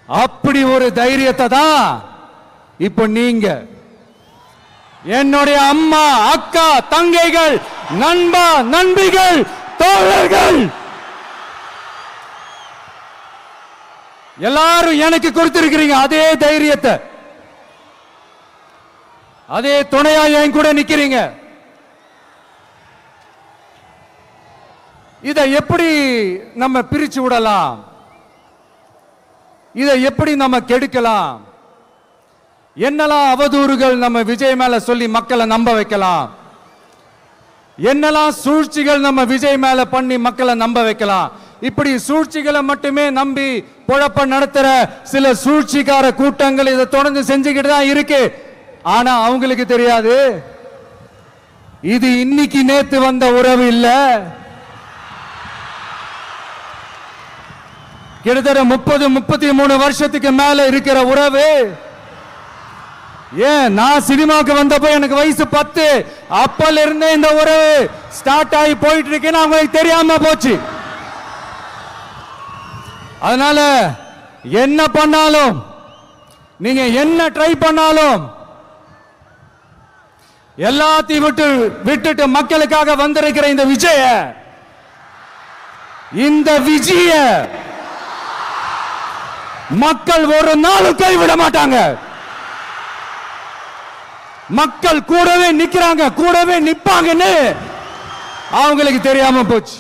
அப்படி ஒரு தைரியத்தை தான் இப்ப நீங்க என்னுடைய அம்மா, அக்கா, தங்கைகள், நண்பா, நண்பிகள், தோழர்கள் எல்லாரும் எனக்கு கொடுத்திருக்கிறீங்க. அதே தைரியத்தை, அதே துணையா என் கூட நிக்கிறீங்க. இதை எப்படி நம்ம பிரிச்சு விடலாம்? இதை எப்படி நம்ம கெடுக்கலாம்? என்னெல்லாம் அவதூறுகள் நம்ம விஜய் மேல சொல்லி மக்களை நம்ப வைக்கலாம்? என்னெல்லாம் சூழ்ச்சிகள் நம்ம விஜய் மேல பண்ணி மக்களை நம்ப வைக்கலாம்? இப்படி சூழ்ச்சிகளை மட்டுமே நம்பி பொழப்ப நடத்துற சில சூழ்ச்சிக்கார கூட்டங்கள் இதை தொடர்ந்து செஞ்சுக்கிட்டு தான் இருக்கு. ஆனா அவங்களுக்கு தெரியாது, இது இன்னைக்கு நேத்து வந்த உறவு இல்ல. கிட்டத்தட்ட 30-33 வருஷத்துக்கு மேல இருக்கிற உறவு. ஏன் நான் சினிமாக்கு வந்தப்போ எனக்கு வயசு 10. அப்பல இருந்தே இந்த உறவு ஸ்டார்ட் ஆகி போயிட்டு இருக்குன்னு அவங்களுக்கு தெரியாம போச்சு. அதனால என்ன பண்ணாலும், நீங்க என்ன ட்ரை பண்ணாலும், எல்லாத்தையும் விட்டுட்டு மக்களுக்காக வந்திருக்கிற இந்த விஜய மக்கள் ஒரு நாளும் கைவிட மாட்டாங்க. மக்கள் கூடவே நிக்கிறாங்க, கூடவே நிப்பாங்கன்னு அவங்களுக்கு தெரியாம போச்சு.